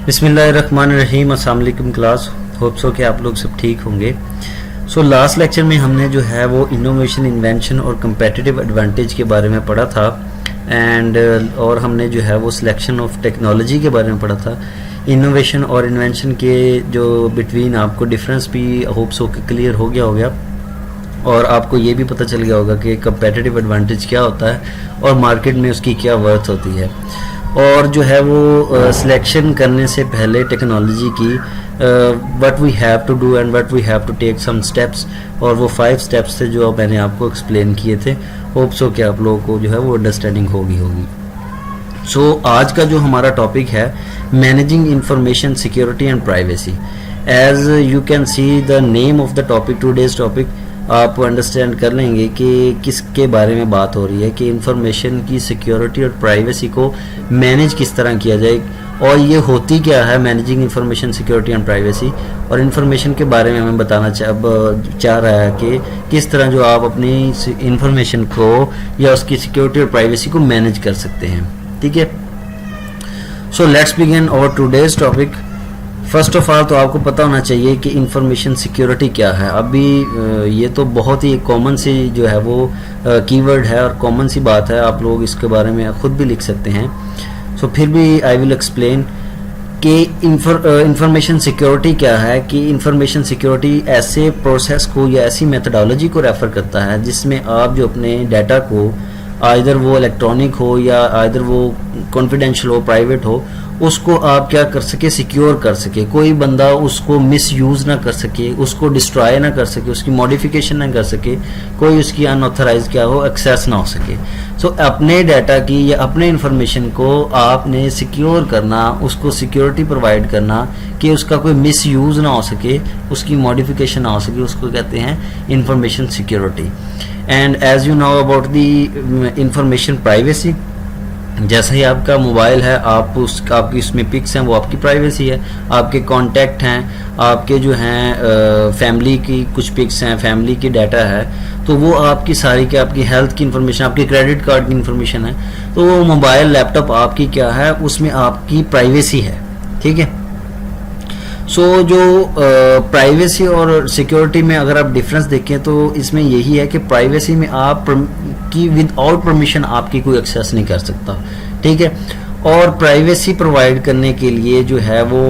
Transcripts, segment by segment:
बिस्मिल्लाहिर्रहमानिर्रहीम। अस्सलाम वालेकुम क्लास, होप सो कि आप लोग सब ठीक होंगे। सो लास्ट लेक्चर में हमने जो है वो इनोवेशन, इन्वेंशन और कंपेटिटिव एडवांटेज के बारे में पढ़ा था एंड और हमने जो है वो सिलेक्शन ऑफ टेक्नोलॉजी के बारे में पढ़ा था। इनोवेशन और इन्वेंशन के जो बिटवीन आपको डिफरेंस भी होप सो कि क्लियर हो गया और आपको ये भी पता चल गया होगा कि कंपेटिटिव एडवांटेज क्या होता है और मार्केट में उसकी क्या वर्थ होती है। और जो है वो सिलेक्शन करने से पहले टेक्नोलॉजी की what we have to do and what we have to take some steps, और वो 5 स्टेप्स थे जो मैंने आपको एक्सप्लेन किए थे। होप सो कि आप लोगों को जो है वो अंडरस्टैंडिंग होगी। सो आज का जो हमारा टॉपिक है managing information security and privacy. As you can see the name of the topic, today's topic, आप अंडरस्टैंड कर लेंगे कि किसके बारे में बात हो रही है, कि इंफॉर्मेशन की सिक्योरिटी और प्राइवेसी को मैनेज किस तरह किया जाए और ये होती क्या है managing information security and privacy. और इंफॉर्मेशन के बारे में हमें बताना चाह रहा है कि किस तरह जो आप अपनी इंफॉर्मेशन को या उसकी सिक्योरिटी और प्राइवेसी को मैनेज कर सकते हैं। ठीक है, so let's begin our today's topic. First of all तो आपको पता होना चाहिए कि इंफॉर्मेशन सिक्योरिटी क्या है। अभी ये तो बहुत ही कॉमन सी जो है वो कीवर्ड है और कॉमन सी बात है, आप लोग इसके बारे में खुद भी लिख सकते हैं। सो फिर भी आई विल एक्सप्लेन कि इंफॉर्मेशन सिक्योरिटी क्या है। कि इंफॉर्मेशन सिक्योरिटी ऐसे प्रोसेस को या ऐसी मेथडोलॉजी को रेफर करता है जिसमें आप जो अपने डाटा को, आइदर वो इलेक्ट्रॉनिक हो या आइदर वो कॉन्फिडेंशियल हो, प्राइवेट हो, उसको आप क्या कर सके, सिक्योर कर सके। कोई बंदा उसको मिसयूज ना कर सके, उसको डिस्ट्रॉय ना कर सके, उसकी मॉडिफिकेशन ना कर सके, कोई उसकी अनऑथराइज क्या हो, एक्सेस ना हो सके। सो अपने डाटा की या अपने इंफॉर्मेशन को आपने सिक्योर करना, उसको सिक्योरिटी प्रोवाइड करना कि उसका कोई मिसयूज ना हो सके, उसकी मॉडिफिकेशन ना हो सके, उसको कहते हैं information security. And as you know about the information privacy, जैसे ही आपका मोबाइल है, आपकी उसमें पिक्स हैं, वो आपकी प्राइवेसी है। आपके कांटेक्ट हैं, आपके जो हैं फैमिली की कुछ पिक्स हैं, फैमिली की डाटा है, तो वो आपकी सारी की आपकी हेल्थ की इंफॉर्मेशन, आपके क्रेडिट कार्ड की इंफॉर्मेशन है, तो वो मोबाइल लैपटॉप आपकी क्या है, उसमें आपकी प्राइवेसी है। ठीक है, सो जो प्राइवेसी और सिक्योरिटी में अगर आप डिफरेंस देखें तो इसमें यही है कि प्राइवेसी में आप की विदाउट परमिशन आपकी कोई एक्सेस नहीं कर सकता। ठीक है, और प्राइवेसी प्रोवाइड करने के लिए जो है वो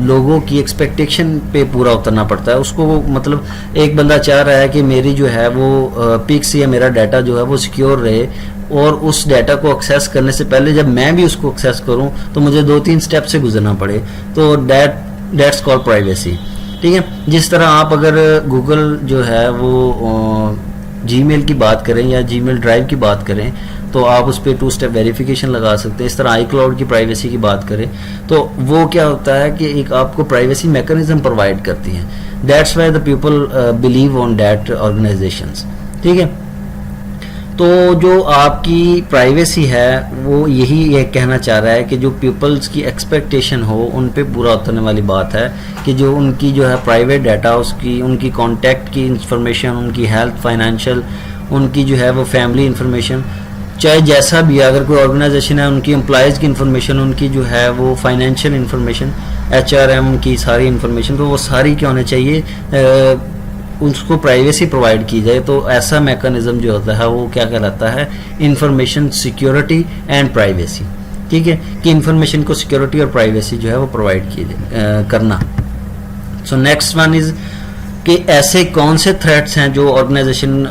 लोगों की एक्सपेक्टेशन पे पूरा उतरना पड़ता है। उसको मतलब एक बंदा चाह रहा है कि मेरी जो है वो पिक्स या मेरा डाटा जो है वो सिक्योर रहे, और उस डाटा को एक्सेस करने से पहले जब मैं भी उसको एक्सेस करूं तो मुझे 2-3 स्टेप से गुजरना पड़े, तो दैट्स कॉल्ड प्राइवेसी। ठीक है, जिस तरह आप अगर गूगल जो है वो जीमेल की बात करें या जीमेल ड्राइव की बात करें तो आप उस पर 2 स्टेप वेरिफिकेशन लगा सकते हैं। इस तरह iCloud की प्राइवेसी की बात करें तो वो क्या होता है कि एक आपको प्राइवेसी मैकेनिज्म प्रोवाइड करती है। That's why the people believe on that organisations. ठीक है, तो जो आपकी प्राइवेसी है वो यही ये कहना चाह रहा है कि जो पीपल्स की एक्सपेक्टेशन हो उन पे पूरा उतरने वाली बात है कि जो उनकी जो है प्राइवेट डाटा, उसकी उनकी कॉन्टैक्ट की इंफॉर्मेशन, उनकी हेल्थ, फाइनेंशियल, उनकी जो है वो फैमिली इंफॉर्मेशन, चाहे जैसा भी, अगर कोई ऑर्गेनाइजेशन है उनकी एम्प्लॉयज़ की इंफॉर्मेशन, उनकी जो है वो फाइनेंशियल इंफॉर्मेशन, HRM की सारी इंफॉर्मेशन, तो वो सारी क्या होने चाहिए, उसको प्राइवेसी प्रोवाइड की जाए। तो ऐसा मैकेनिज्म जो होता है वो क्या कहलाता है, इंफॉर्मेशन सिक्योरिटी एंड प्राइवेसी। ठीक है, कि इंफॉर्मेशन को सिक्योरिटी और प्राइवेसी जो है वो प्रोवाइड की करना। सो नेक्स्ट वन इज कि ऐसे कौन से थ्रेट्स हैं जो ऑर्गेनाइजेशन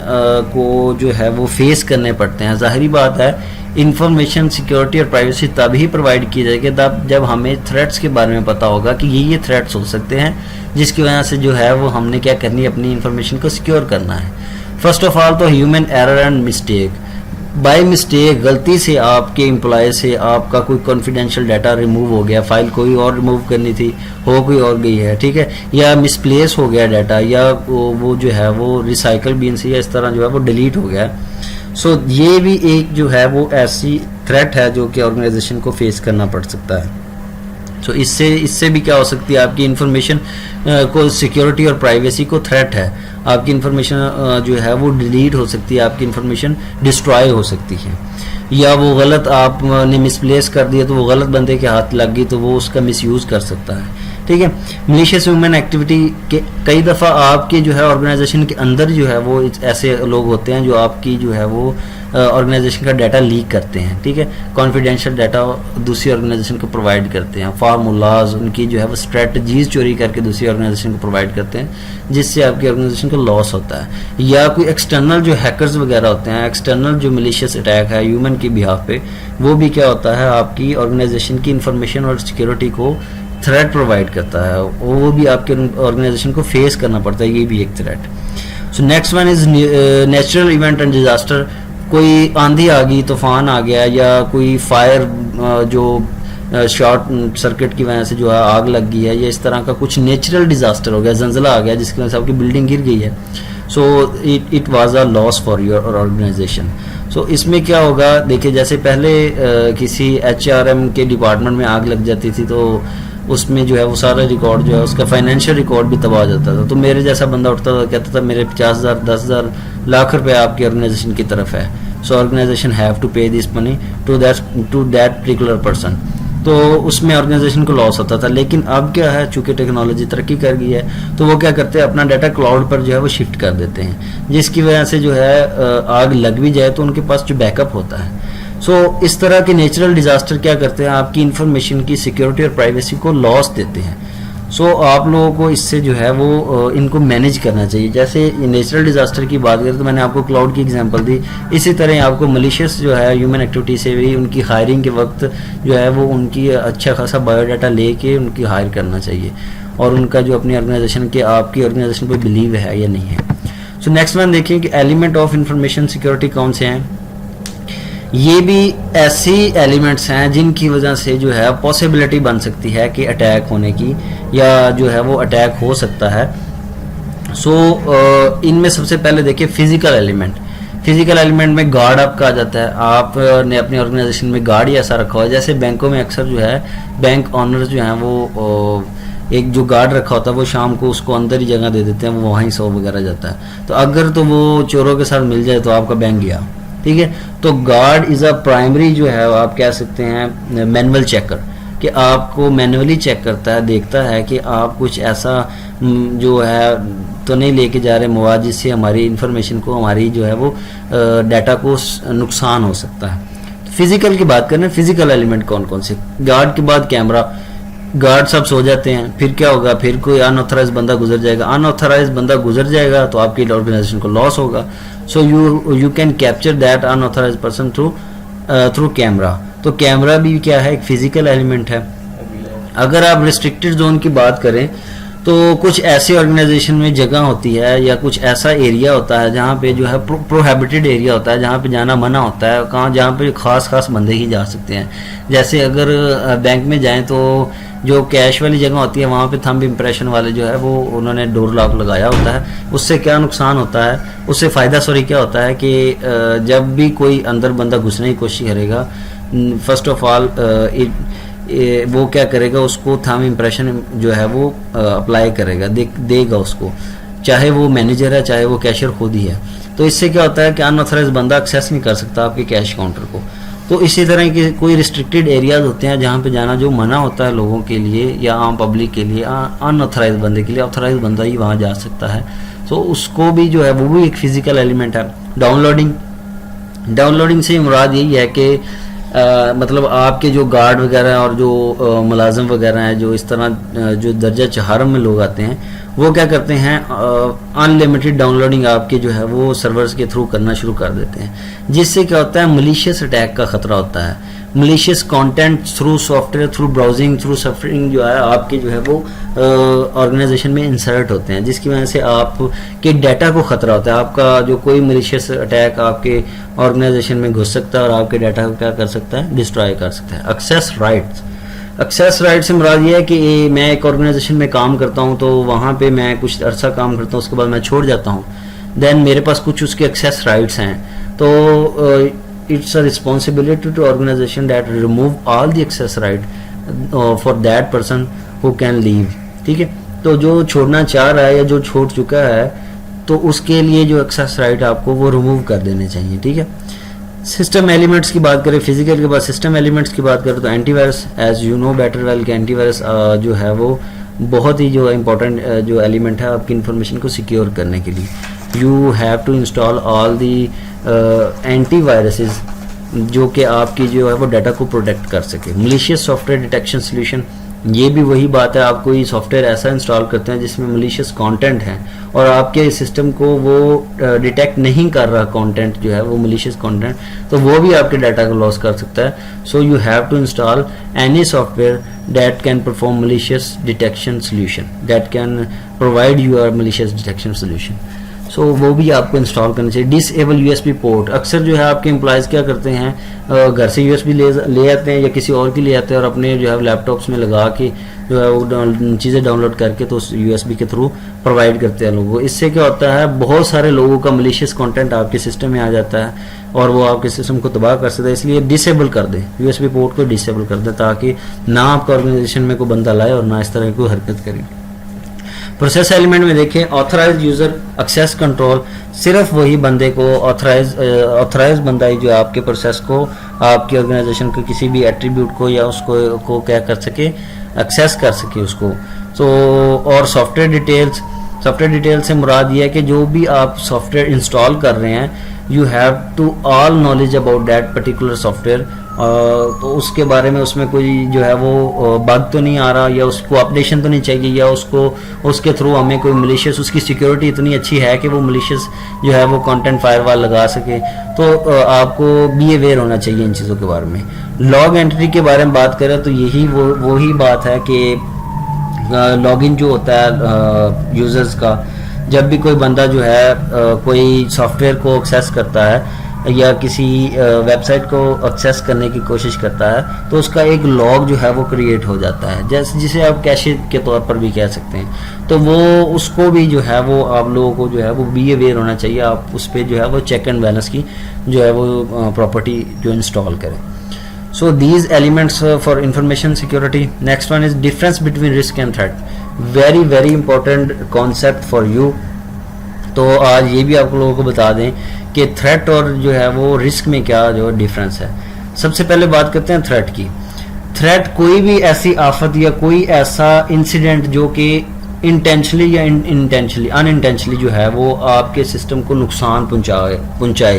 को जो है वो फेस करने पड़ते हैं। जाहिर बात है इंफॉर्मेशन सिक्योरिटी और प्राइवेसी तभी प्रोवाइड की जाएगी तब जब हमें थ्रेट्स के बारे में पता होगा कि ये थ्रेट्स हो सकते हैं जिसकी वजह से जो है वो हमने क्या करनी है, अपनी इंफॉर्मेशन को सिक्योर करना है। फर्स्ट ऑफ ऑल तो human error and mistake. By mistake, गलती से आपके एम्प्लॉय से आपका कोई कॉन्फिडेंशियल डाटा रिमूव हो गया, फाइल कोई और रिमूव करनी थी, हो कोई और गई है। ठीक है, या मिसप्लेस हो गया डाटा, या वो जो है वो रिसाइकल बिन से या इस तरह जो है वो डिलीट हो गया। सो ये भी एक जो है वो ऐसी थ्रेट है जो कि ऑर्गेनाइजेशन को फेस करना पड़ सकता है। सो इससे भी क्या हो सकती है, आपकी इन्फॉर्मेशन को सिक्योरिटी और प्राइवेसी को थ्रेट है, आपकी इन्फॉर्मेशन जो है वो डिलीट हो सकती है, आपकी इन्फॉर्मेशन डिस्ट्रॉय हो सकती है, या वो गलत आपने मिसप्लेस कर दिया तो वो गलत बंदे के हाथ लग गई तो वो उसका मिसयूज़ कर सकता है। ठीक है, मलिशियस ह्यूमन एक्टिविटी के कई दफ़ा आपके जो है ऑर्गेनाइजेशन के अंदर जो है वो ऐसे लोग होते हैं जो आपकी जो है वो ऑर्गेनाइजेशन का डाटा लीक करते हैं। ठीक है, कॉन्फिडेंशियल डाटा दूसरी ऑर्गेनाइजेशन को प्रोवाइड करते हैं, फार्मूलाज उनकी जो है वो स्ट्रेटजीज चोरी करके दूसरी ऑर्गेनाइजेशन को प्रोवाइड करते हैं, जिससे आपकी ऑर्गेनाइजेशन को लॉस होता है। या कोई एक्सटर्नल जो हैकर्स वगैरह होते हैं, एक्सटर्नल जो मलिशियस अटैक है ह्यूमन की बिहाफ पे, वो भी क्या होता है, आपकी ऑर्गेनाइजेशन की इंफॉर्मेशन और सिक्योरिटी को थ्रेट प्रोवाइड करता है, वो भी आपके ऑर्गेनाइजेशन को फेस करना पड़ता है, ये भी एक threat. So next one is natural event and disaster. कोई आंधी आ गई, तूफान आ गया, या कोई फायर जो शॉर्ट सर्किट की वजह से जो है आग लग गई है, या इस तरह का कुछ नेचुरल डिजास्टर हो गया, जंजला आ गया जिसकी वजह से आपकी बिल्डिंग गिर गई है, so it was a loss for your organisation. So इसमें क्या होगा, देखिए जैसे पहले किसी HRM के डिपार्टमेंट में आग लग जाती थी तो उसमें जो है वो सारा रिकॉर्ड जो है उसका फाइनेंशियल रिकॉर्ड भी तबाह हो जाता था। तो मेरे जैसा बंदा उठता था, कहता था मेरे 50,000 10,000 लाख रुपए आपकी ऑर्गेनाइजेशन की तरफ है, so organization have to pay this money to that particular person. तो उसमें ऑर्गेनाइजेशन को लॉस होता था। लेकिन अब क्या है, चूंकि टेक्नोलॉजी तरक्की कर गई है तो वो क्या करते हैं, अपना डाटा क्लाउड पर जो है वो शिफ्ट कर देते हैं, जिसकी वजह से जो है आग लग भी जाए तो उनके पास जो बैकअप होता है। सो इस तरह के नेचुरल डिजास्टर क्या करते हैं, आपकी इंफॉर्मेशन की सिक्योरिटी और प्राइवेसी को लॉस देते हैं। सो आप लोगों को इससे जो है वो इनको मैनेज करना चाहिए। जैसे नेचुरल डिजास्टर की बात करें तो मैंने आपको क्लाउड की एग्जांपल दी, इसी तरह आपको मलिशियस जो है ह्यूमन एक्टिविटी से भी उनकी हायरिंग के वक्त जो है वो उनकी अच्छा खासा बायोडाटा लेके उनकी हायर करना चाहिए, और उनका जो अपनी ऑर्गेनाइजेशन के आपकी ऑर्गेनाइजेशन पर बिलीव है या नहीं है। सो नेक्स्ट वन देखिए कि एलिमेंट ऑफ इंफॉर्मेशन सिक्योरिटी कौन से हैं। ये भी ऐसी एलिमेंट्स हैं जिनकी वजह से जो है पॉसिबिलिटी बन सकती है कि अटैक होने की, या जो है वो अटैक हो सकता है। सो इनमें सबसे पहले देखिए फिजिकल एलिमेंट। फिजिकल एलिमेंट में गार्ड आपका आ जाता है। आपने अपनी ऑर्गेनाइजेशन में गार्ड ही ऐसा रखा हुआ है, जैसे बैंकों में अक्सर जो है बैंक ऑनर्स जो हैं वो एक जो गार्ड रखा होता है वो शाम को उसको अंदर ही जगह दे देते हैं, वो वहीं सो वगैरह जाता है। तो अगर तो वो चोरों के साथ मिल जाए तो आपका बैंक गया। ठीक है, तो गार्ड इज अ प्राइमरी जो है आप कह सकते हैं मैनुअल चेकर, कि आपको मैनुअली चेक करता है, देखता है कि आप कुछ ऐसा जो है तो नहीं लेके जा रहे मवाद जिससे हमारी इंफॉर्मेशन को, हमारी जो है वो डाटा को नुकसान हो सकता है। फिजिकल की बात करें, फिजिकल एलिमेंट कौन कौन से, गार्ड के बाद कैमरा। गार्ड सब सो जाते हैं, फिर क्या होगा, फिर कोई अनऑथराइज बंदा गुजर जाएगा, अनऑथराइज बंदा गुजर जाएगा तो आपकी ऑर्गेनाइजेशन को लॉस होगा। So you can capture that unauthorize person through camera. तो कैमरा भी क्या है, एक फिजिकल एलिमेंट है। अगर आप रिस्ट्रिक्टेड जोन की बात करें तो कुछ ऐसे ऑर्गेनाइजेशन में जगह होती है या कुछ ऐसा एरिया होता है जहाँ पे जो है प्रोहिबिटेड एरिया होता है, जहाँ पे जाना मना होता है, कहाँ जहाँ पे खास बंदे ही जा सकते हैं। जैसे अगर बैंक में जाएं तो जो कैश वाली जगह होती है वहाँ पे थंब इम्प्रेशन वाले जो है वो उन्होंने डोर लॉक लगाया होता है। उससे क्या नुकसान होता है, उससे फ़ायदा क्या होता है कि जब भी कोई अंदर बंदा घुसने की कोशिश करेगा, फर्स्ट ऑफ ऑल वो क्या करेगा, उसको थंब इम्प्रेशन जो है वो अप्लाई करेगा, देगा उसको, चाहे वो मैनेजर है चाहे वो कैशियर खुद ही है। तो इससे क्या होता है कि अनऑथराइज बंदा एक्सेस नहीं कर सकता आपके कैश काउंटर को। तो इसी तरह के कोई रिस्ट्रिक्टेड एरियाज होते हैं जहाँ पे जाना जो मना होता है लोगों के लिए या आम पब्लिक के लिए, अनऑथराइज बंदे के लिए ऑथराइज बंदा ही वहाँ जा सकता है। तो उसको भी जो है वो भी एक फिजिकल एलिमेंट है। डाउनलोडिंग से मुराद यही है कि मतलब आपके जो गार्ड वगैरह और जो मुलाजिम वगैरह हैं, जो इस तरह जो दर्जा चहारम में लोग आते हैं, वो क्या करते हैं, अनलिमिटेड डाउनलोडिंग आपके जो है वो सर्वर्स के थ्रू करना शुरू कर देते हैं, जिससे क्या होता है मलिशियस अटैक का खतरा होता है। Malicious content through software, through browsing, through suffering जो है आपके जो है वो ऑर्गेनाइजेशन में इंसर्ट होते हैं, जिसकी वजह से आपके डाटा को खतरा होता है। आपका जो कोई मलिशियस अटैक आपके ऑर्गेनाइजेशन में घुस सकता है और आपके डाटा को क्या कर सकता है, डिस्ट्रॉय कर सकता है। एक्सेस राइट से मुराद ये है कि मैं एक ऑर्गेनाइजेशन में काम करता हूँ तो वहाँ पे मैं कुछ अरसा काम करता हूँ, उसके बाद मैं छोड़ जाता हूँ, देन मेरे पास कुछ उसके एक्सेस राइट्स हैं, तो it's a responsibility to organization that remove all the access right for that person who can leave, ठीक है। तो जो छोड़ना चाह रहा है या जो छोड़ चुका है तो उसके लिए जो एक्सेस राइट आपको वो रिमूव कर देने चाहिए, ठीक है। सिस्टम एलिमेंट्स की बात करें, फिजिकल के बाद सिस्टम एलिमेंट्स की बात करें तो antivirus, as you know better well कि एंटीवायरस जो है वो बहुत ही जो इम्पोर्टेंट जो एलिमेंट है आपकी इंफॉर्मेशन को सिक्योर करने के लिए। You have to install all the antiviruses जो कि आपकी जो है वो डाटा को प्रोटेक्ट कर सके। मलिशियस सॉफ्टवेयर डिटेक्शन सोल्यूशन, ये भी वही बात है, आप कोई सॉफ्टवेयर ऐसा इंस्टॉल करते हैं जिसमें मलिशियस कंटेंट है और आपके सिस्टम को वो डिटेक्ट नहीं कर रहा कंटेंट जो है वो मलिशियस कंटेंट, तो वो भी आपके डाटा को लॉस कर सकता है। So you have to install any software that can perform malicious detection solution, that can provide your malicious detection solution. So वो भी आपको इंस्टॉल करना चाहिए। डिसेबल यूएसबी पोर्ट, अक्सर जो है आपके एम्प्लॉयज़ क्या करते हैं, घर से यूएसबी ले आते हैं या किसी और की ले आते हैं और अपने जो है लैपटॉप्स में लगा के जो है वो चीज़ें डाउनलोड करके तो उस यूएसबी के थ्रू प्रोवाइड करते हैं लोगों को। इससे क्या होता है, बहुत सारे लोगों का मलिशियस कंटेंट आपके सिस्टम में आ जाता है और वो आपके सिस्टम को तबाह कर सकता है। इसलिए डिसेबल कर दें, यूएसबी पोर्ट को डिसेबल कर दें ताकि ना आपका ऑर्गेनाइजेशन में कोई बंदा लाए और ना इस तरह की कोई हरकत करे। प्रोसेस एलिमेंट में देखें, ऑथराइज यूजर एक्सेस कंट्रोल, सिर्फ वही बंदे को ऑथराइज बंदा ही जो आपके प्रोसेस को, आपकी ऑर्गेनाइजेशन के किसी भी एट्रीब्यूट को या उसको को क्या कर सके, एक्सेस कर सके उसको। तो और सॉफ्टवेयर डिटेल से मुराद ये है कि जो भी आप सॉफ्टवेयर इंस्टॉल कर रहे हैं, you have to all knowledge about that particular software. तो उसके बारे में उसमें कोई जो है वो बग तो नहीं आ रहा या उसको अपडेशन तो नहीं चाहिए या उसको उसके थ्रू हमें कोई मलिशियस, उसकी सिक्योरिटी इतनी अच्छी है कि वो मलिशियस जो है वो कंटेंट फायरवॉल लगा सके। तो आपको बी अवेयर होना चाहिए इन चीज़ों के बारे में। लॉग एंट्री के बारे में बात करें तो यही वही बात है कि लॉगिन जो होता है यूजर्स का, जब भी कोई बंदा जो है कोई सॉफ्टवेयर को एक्सेस करता है या किसी वेबसाइट को एक्सेस करने की कोशिश करता है तो उसका एक लॉग जो है वो क्रिएट हो जाता है, जैसे जिसे आप कैशे के तौर पर भी कह सकते हैं। तो वो उसको भी जो है वो आप लोगों को जो है वो बी अवेयर होना चाहिए, आप उस पर जो है वो चेक एंड बैलेंस की जो है वो प्रॉपर्टी जो इंस्टॉल करें। So these elements for information security. Next one is difference between risk and threat, very very important concept for you. तो आज ये भी आप लोगों को बता दें कि थ्रेट और जो है वो रिस्क में क्या जो डिफरेंस है। सबसे पहले बात करते हैं थ्रेट की। थ्रेट कोई भी ऐसी आफत या कोई ऐसा इंसिडेंट जो कि इंटेंशनली या अनइंटेंशनली जो है वो आपके सिस्टम को नुकसान पहुंचाए,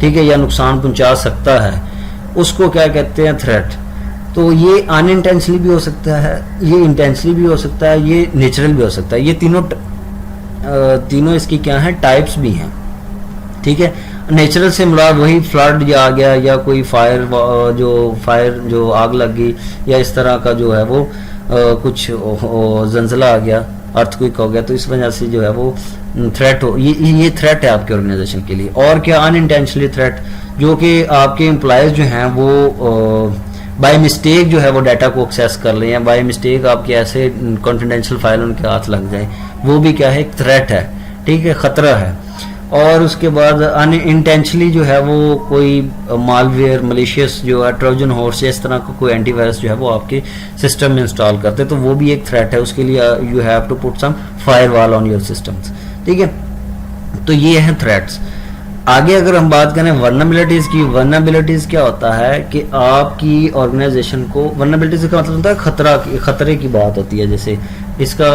ठीक है, या नुकसान पहुंचा सकता है, उसको क्या कहते हैं, थ्रेट। तो ये अनइंटेंशनली भी हो सकता है, ये इंटेंशनली भी हो सकता है, ये नेचुरल भी हो सकता है। ये तीनों इसकी क्या है, टाइप्स भी हैं, ठीक है। नेचुरल से मुराद वही फ्लड या आ गया या कोई फायर जो आग लग गई या इस तरह का जो है वो कुछ जंजला आ गया, अर्थक्वेक हो गया, तो इस वजह से जो है वो थ्रेट हो, ये थ्रेट है आपके ऑर्गेनाइजेशन के लिए। और क्या अनइंटेंशनली थ्रेट, जो कि आपके एम्प्लॉयज जो हैं वो बाय मिस्टेक जो है वो डाटा को एक्सेस कर लें या बाय मिस्टेक आपके ऐसे कॉन्फिडेंशियल फाइल उनके हाथ लग जाए, वो भी क्या है, एक थ्रेट है, ठीक है, खतरा है। और उसके बाद अनइंटेंशनली जो है वो कोई मालवेयर, मलिशियस जो है, ट्रोजन हॉर्स, इस तरह का कोई एंटीवायरस जो है वो आपके सिस्टम में इंस्टॉल करते हैं, तो वो भी एक थ्रेट है। उसके लिए you have to put some firewall on your systems, ठीक है। तो ये है थ्रेट्स। आगे अगर हम बात करें वर्नेबिलिटीज की, वर्नेबिलिटीज क्या होता है कि आपकी ऑर्गेनाइजेशन को, वर्नेबिलिटीज का मतलब होता है खतरे की बात होती है, जैसे इसका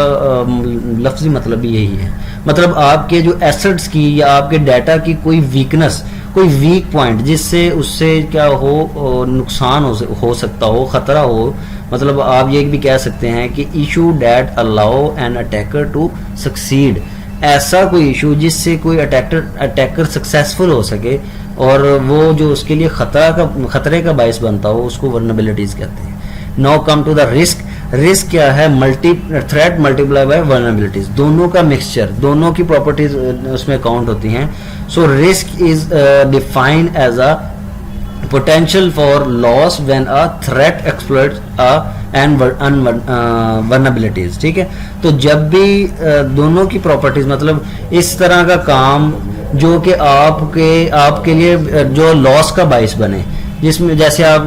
लफ्जी मतलब भी यही है, मतलब आपके जो एसेट्स की या आपके डाटा की कोई वीकनेस, कोई वीक पॉइंट जिससे उससे क्या हो, नुकसान हो सकता हो, खतरा हो। मतलब आप ये भी कह सकते हैं कि issue that allow an attacker to succeed, ऐसा कोई इशू जिससे कोई अटैकर सक्सेसफुल हो सके और वो जो उसके लिए खतरे का बायस बनता हो, उसको वर्नेबिलिटीज कहते हैं। Now come to the risk. Risk क्या है, थ्रेट मल्टीप्लाई बाय वर्नेबिलिटीज, दोनों का मिक्सचर, दोनों की प्रॉपर्टीज उसमें काउंट होती हैं। So risk is defined as a potential for loss when a threat exploits and vulnerabilities, ठीक है। तो जब भी दोनों की प्रॉपर्टीज, मतलब इस तरह का काम जो कि आपके लिए जो लॉस का बाइस बने, जिसमें जैसे आप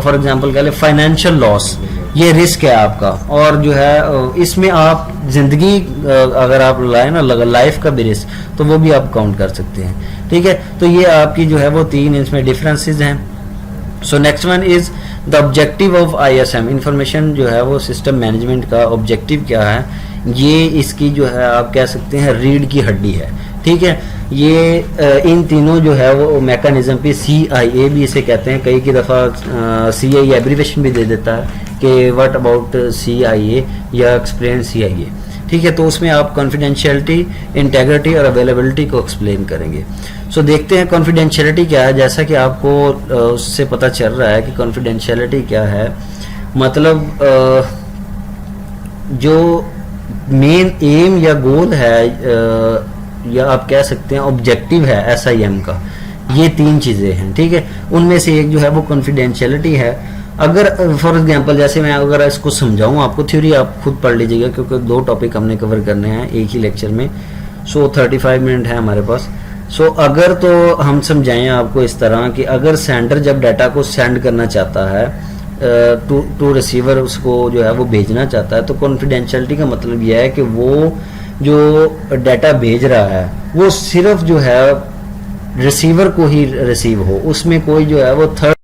फॉर एग्जांपल कह लें फाइनेंशियल लॉस, ये रिस्क है आपका, और जो है इसमें आप जिंदगी अगर आप लाए ना लाइफ का भी रिस्क, तो वो भी आप काउंट कर सकते हैं। ठीक है, तो ये आपकी जो है वो 3 इसमें डिफरेंसेस हैं। So next one is the objective of ISM, information जो है वो सिस्टम मैनेजमेंट का ऑब्जेक्टिव क्या है, ये इसकी जो है आप कह सकते हैं रीढ़ की हड्डी है। ठीक है, ये इन तीनों जो है वो मैकेनिज्म पे CIA भी इसे कहते हैं, कई की दफ़ा CIE एब्रीवेशन भी दे देता है कि व्हाट अबाउट CIA या एक्सप्लेन CIA। ठीक है, तो उसमें आप कॉन्फिडेंशियलिटी, इंटेग्रिटी और अवेलेबिलिटी को एक्सप्लेन करेंगे। सो देखते हैं कॉन्फिडेंशियलिटी क्या है। जैसा कि आपको उससे पता चल रहा है कि कॉन्फिडेंशियलिटी क्या है, मतलब जो मेन एम या गोल है या आप कह सकते हैं ऑब्जेक्टिव है SIM का, ये 3 चीज़ें हैं। ठीक है, उनमें से एक जो है वो कॉन्फिडेंशियलिटी है। अगर फॉर एग्जांपल जैसे मैं अगर इसको समझाऊं आपको, थ्योरी आप खुद पढ़ लीजिएगा क्योंकि 2 टॉपिक हमने कवर करने हैं एक ही लेक्चर में। सो 35 मिनट है हमारे पास। सो अगर तो हम समझाएं आपको इस तरह कि अगर सेंडर जब डाटा को सेंड करना चाहता है टू रिसीवर, उसको जो है वो भेजना चाहता है, तो कॉन्फिडेंशियलिटी का मतलब यह है कि वो जो डाटा भेज रहा है वो सिर्फ जो है रिसीवर को ही रिसीव हो, उसमें कोई जो है वो थर्ड